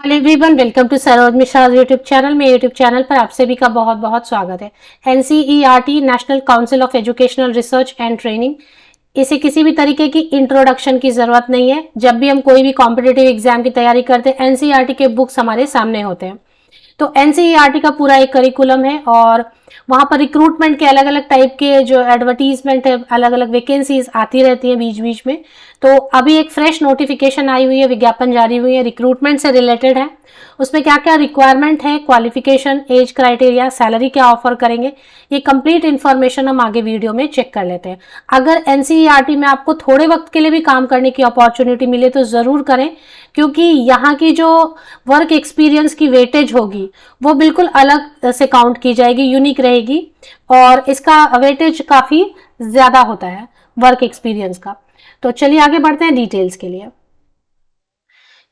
Hello everyone, welcome to Saroj Mishra YouTube channel. मेरे YouTube channel पर आप सभी का बहुत बहुत स्वागत है। NCERT national council of educational research and training, इसे किसी भी तरीके की इंट्रोडक्शन की जरूरत नहीं है। जब भी हम कोई भी कॉम्पिटिटिव एग्जाम की तैयारी करते हैं, एनसीईआरटी के बुक्स हमारे सामने होते हैं। तो एनसीईआरटी का पूरा एक करिकुलम है और वहाँ पर रिक्रूटमेंट के अलग अलग टाइप के जो एडवर्टीजमेंट है, अलग अलग वैकेंसीज आती रहती है बीच बीच में। तो अभी एक फ्रेश नोटिफिकेशन आई हुई है, विज्ञापन जारी हुई है, रिक्रूटमेंट से रिलेटेड है। उसमें क्या क्या रिक्वायरमेंट है, क्वालिफिकेशन, एज क्राइटेरिया, सैलरी क्या ऑफर करेंगे, ये कंप्लीट इन्फॉर्मेशन हम आगे वीडियो में चेक कर लेते हैं। अगर एनसीईआरटी में आपको थोड़े वक्त के लिए भी काम करने की अपॉर्चुनिटी मिले तो ज़रूर करें, क्योंकि यहाँ की जो वर्क एक्सपीरियंस की वेटेज होगी वो बिल्कुल अलग से काउंट की जाएगी, यूनिक रहेगी और इसका वेटेज काफ़ी ज़्यादा होता है वर्क एक्सपीरियंस का। तो चलिए आगे बढ़ते हैं डिटेल्स के लिए।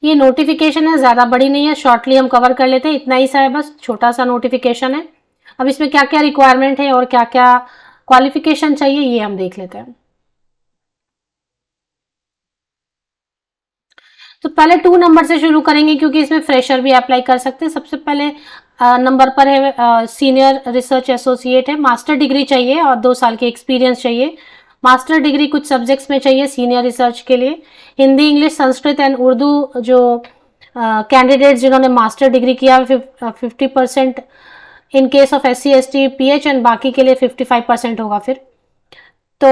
ये नोटिफिकेशन है, ज़्यादा बड़ी नहीं है, शॉर्टली हम कवर कर लेते हैं। इतना ही सा है, बस छोटा सा नोटिफिकेशन है। अब इसमें क्या क्या रिक्वायरमेंट है और क्या क्या क्वालिफिकेशन चाहिए ये हम देख लेते हैं। तो पहले 2 नंबर से शुरू करेंगे, क्योंकि इसमें फ्रेशर भी अप्लाई कर सकते हैं। सबसे पहले नंबर पर है सीनियर रिसर्च एसोसिएट है, मास्टर डिग्री चाहिए और 2 साल की एक्सपीरियंस चाहिए। मास्टर डिग्री कुछ सब्जेक्ट्स में चाहिए सीनियर रिसर्च के लिए। हिंदी, इंग्लिश, संस्कृत एंड उर्दू जो कैंडिडेट्स जिन्होंने मास्टर डिग्री किया 50% in case of SC ST PH and बाकी के लिए 55% होगा फिर। तो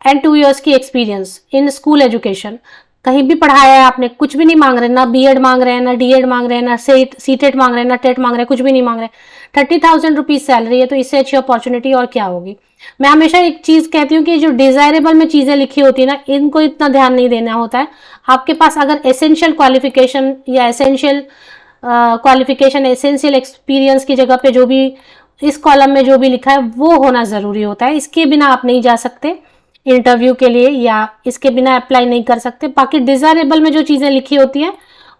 एंड 2 इयर्स की एक्सपीरियंस इन स्कूल एजुकेशन, कहीं भी पढ़ाया है आपने, कुछ भी नहीं मांग रहे, ना बीएड मांग रहे हैं, ना डीएड मांग रहे हैं, ना सीटेट मांग रहे हैं, ना टेट मांग रहे हैं, कुछ भी नहीं मांग रहे। 30,000 रुपीज सैलरी है, तो इससे अच्छी अपॉर्चुनिटी और क्या होगी। मैं हमेशा एक चीज कहती हूँ कि जो डिजायरेबल में चीजें लिखी होती है ना, इनको इतना ध्यान नहीं देना होता है। आपके पास अगर एसेंशियल क्वालिफिकेशन या एसेंशियल क्वालिफिकेशन, एसेंशियल एक्सपीरियंस की जगह पे जो भी इस कॉलम में जो भी लिखा है वो होना जरूरी होता है। इसके बिना आप नहीं जा सकते इंटरव्यू के लिए, या इसके बिना अप्लाई नहीं कर सकते। बाकी डिजायरेबल में जो चीज़ें लिखी होती हैं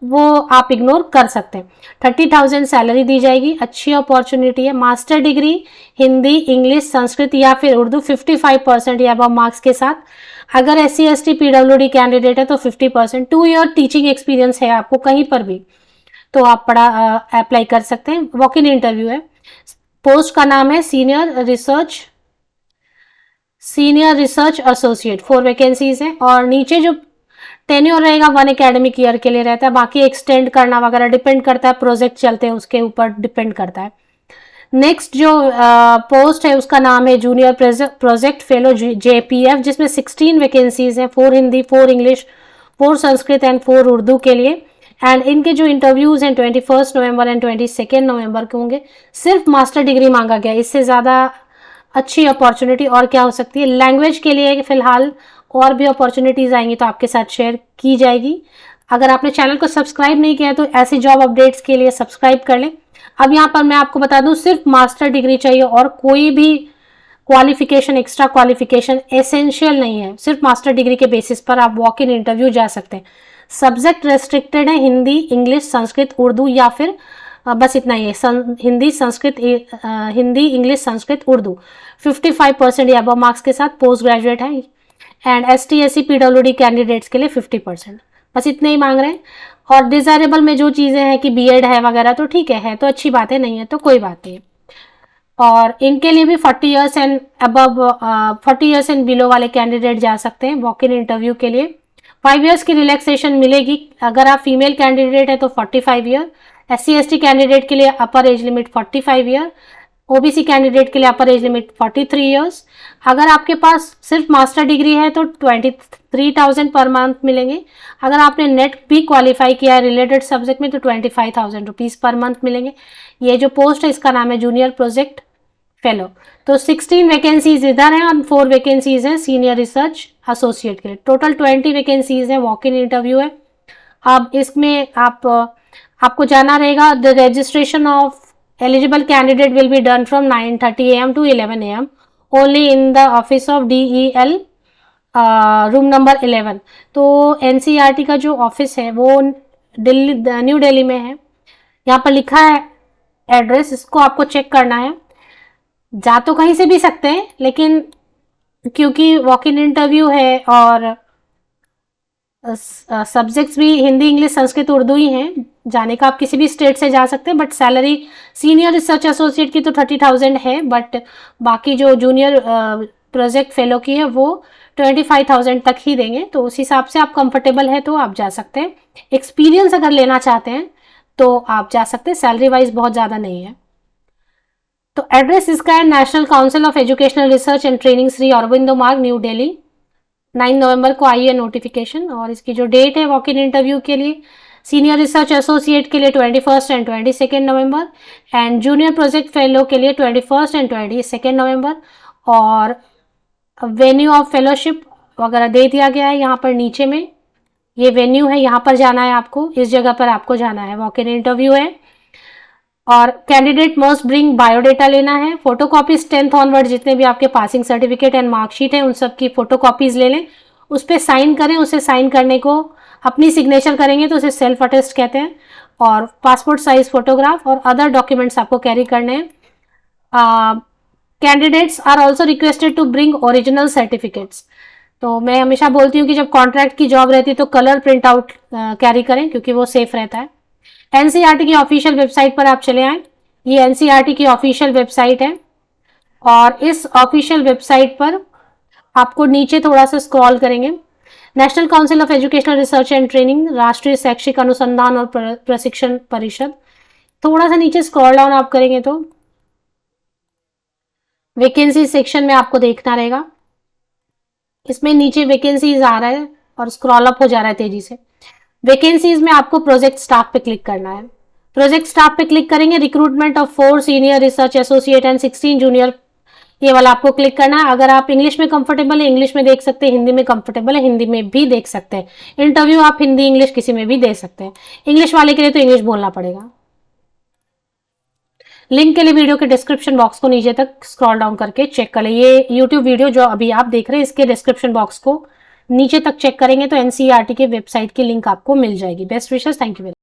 वो आप इग्नोर कर सकते हैं। 30,000 सैलरी दी जाएगी, अच्छी अपॉर्चुनिटी है। Master degree Hindi, English, Sanskrit या फिर उर्दू 55% या अब मार्क्स के साथ। अगर SC ST PWD कैंडिडेट है तो 50%। 2 ईयर टीचिंग एक्सपीरियंस है आपको कहीं पर भी तो आप पढ़ा अप्लाई कर सकते हैं। वॉक इन इंटरव्यू है। पोस्ट का नाम है सीनियर रिसर्च एसोसिएट। 4 वैकेंसीज हैं और नीचे जो टेन्योर रहेगा 1 एकेडमिक ईयर के लिए रहता है। बाकी एक्सटेंड करना वगैरह डिपेंड करता है, प्रोजेक्ट चलते हैं उसके ऊपर डिपेंड करता है। नेक्स्ट जो पोस्ट है उसका नाम है जूनियर प्रोजेक्ट फेलो JPF, जिसमें 16 वैकेंसीज हैं, 4 हिंदी, 4 इंग्लिश, 4 संस्कृत एंड 4 उर्दू के लिए। एंड इनके जो इंटरव्यूज हैं 21 नवंबर एंड 22 नवंबर के होंगे। सिर्फ मास्टर डिग्री मांगा गया, इससे ज़्यादा अच्छी अपॉर्चुनिटी और क्या हो सकती है। लैंग्वेज के लिए फिलहाल और भी अपॉर्चुनिटीज़ आएंगी तो आपके साथ शेयर की जाएगी। अगर आपने चैनल को सब्सक्राइब नहीं किया तो ऐसी जॉब अपडेट्स के लिए सब्सक्राइब कर लें। अब यहाँ पर मैं आपको बता दूं, सिर्फ मास्टर डिग्री चाहिए और कोई भी क्वालिफिकेशन, एक्स्ट्रा क्वालिफिकेशन एसेंशियल नहीं है। सिर्फ मास्टर डिग्री के बेसिस पर आप वॉक इन इंटरव्यू जा सकते हैं। सब्जेक्ट रेस्ट्रिक्टेड है हिंदी, इंग्लिश, संस्कृत, उर्दू या फिर बस इतना ही है, हिंदी, इंग्लिश, संस्कृत, उर्दू। 55% या अब मार्क्स के साथ पोस्ट ग्रेजुएट है। And ST SC PWD candidates के लिए 50%, बस इतने ही मांग रहे हैं। और डिजायरेबल में जो चीज़ें हैं कि बीएड है वगैरह तो ठीक है तो अच्छी बात है, नहीं है तो कोई बात नहीं। और इनके लिए भी 40 years and above 40 years and below वाले कैंडिडेट जा सकते हैं वॉक इन इंटरव्यू के लिए। 5 इयर्स की रिलैक्सेशन मिलेगी। अगर आप फीमेल कैंडिडेट है तो 45 ईयर, SC ST कैंडिडेट के लिए अपर age limit 45 year, OBC candidate के लिए अपर एज लिमिट 43 इयर्स। अगर आपके पास सिर्फ मास्टर डिग्री है तो 23,000 पर मंथ मिलेंगे। अगर आपने नेट भी क्वालिफाई किया है रिलेटेड सब्जेक्ट में तो 25,000 रुपीज़ पर मंथ मिलेंगे। ये जो पोस्ट है इसका नाम है जूनियर प्रोजेक्ट फेलो। तो 16 वैकेंसीज इधर हैं और 4 वैकेंसीज हैं सीनियर रिसर्च एसोसिएट के लिए। टोटल 20 वैकेंसीज हैं, वॉक इन इंटरव्यू है। अब इसमें आपको जाना रहेगा। The registration of eligible candidate will be done from 9:30 AM to 11 AM only in the office of DEL room number 11। तो NCERT का जो ऑफिस है वो दिल्ली, न्यू दिल्ली में है। यहाँ पर लिखा है एड्रेस, इसको आपको चेक करना है। जा तो कहीं से भी सकते हैं, लेकिन क्योंकि वॉक इन इंटरव्यू है और सब्जेक्ट्स भी हिंदी, इंग्लिश, संस्कृत, उर्दू ही हैं, जाने का आप किसी भी स्टेट से जा सकते हैं, but salary senior research associate की तो 30,000 है, बट बाकी जो जूनियर प्रोजेक्ट फेलो की है वो 25,000 तक ही देंगे। तो उस हिसाब से आप कंफर्टेबल है तो आप जा सकते हैं। एक्सपीरियंस अगर लेना चाहते हैं तो आप जा सकते हैं, सैलरी वाइज बहुत ज़्यादा नहीं है। तो एड्रेस इसका है national council of educational research and training, Shri Aurobindo मार्ग, न्यू दिल्ली। 9 नवंबर को आई है नोटिफिकेशन। और इसकी जो डेट है वॉक इन इंटरव्यू के लिए, सीनियर रिसर्च एसोसिएट के लिए 21 and 22 November, and junior project fellow के लिए 21 एंड 22 नवंबर। और वेन्यू ऑफ फेलोशिप वगैरह दे दिया गया है यहाँ पर नीचे में। ये वेन्यू है, यहाँ पर जाना है आपको, इस जगह पर आपको जाना है, वॉक इन इंटरव्यू है। और कैंडिडेट मस्ट ब्रिंग बायोडेटा लेना है, फोटोकॉपीज 10th ऑनवर्ड जितने भी आपके पासिंग सर्टिफिकेट एंड मार्कशीट है उन सब की फोटोकॉपीज ले लें, उस पर साइन करें। उसे साइन करने को अपनी सिग्नेचर करेंगे तो उसे सेल्फ अटेस्ट कहते हैं। और पासपोर्ट साइज फोटोग्राफ और अदर डॉक्यूमेंट्स आपको कैरी करने हैं। Candidates are also requested to bring original certificates. तो मैं हमेशा बोलती हूँ कि जब कॉन्ट्रैक्ट की जॉब रहती है तो कलर प्रिंट आउट कैरी करें, क्योंकि वो सेफ रहता है। एनसीईआरटी की ऑफिशियल वेबसाइट पर आप चले आए, ये एनसीईआरटी की ऑफिशियल वेबसाइट है। और इस ऑफिशियल वेबसाइट पर आपको नीचे थोड़ा सा स्क्रॉल करेंगे, national council of educational research and training, राष्ट्रीय शैक्षिक अनुसंधान और प्रशिक्षण परिषद, थोड़ा सा नीचे स्क्रॉल डाउन आप करेंगे तो वैकेंसी सेक्शन में आपको देखना रहेगा। इसमें नीचे वैकेंसीज आ रहा है और स्क्रॉल अप हो जा रहा है तेजी से। वैकेंसीज में आपको प्रोजेक्ट स्टाफ पे क्लिक करना है। प्रोजेक्ट स्टाफ पे क्लिक करेंगे, recruitment of 4 senior research associate and 16 junior, ये वाला आपको क्लिक करना है। अगर आप इंग्लिश में कंफर्टेबल है इंग्लिश में देख सकते हैं, हिंदी में कंफर्टेबल है हिंदी में भी देख सकते हैं। इंटरव्यू आप हिंदी इंग्लिश किसी में भी दे सकते हैं, इंग्लिश वाले के लिए तो इंग्लिश बोलना पड़ेगा। लिंक के लिए वीडियो के डिस्क्रिप्शन बॉक्स को नीचे तक स्क्रॉल डाउन करके चेक कर ले। ये यूट्यूब वीडियो जो अभी आप देख रहे हैं इसके डिस्क्रिप्शन बॉक्स को नीचे तक चेक करेंगे तो एनसीईआरटी के वेबसाइट की लिंक आपको मिल जाएगी। Best wishes, thank you.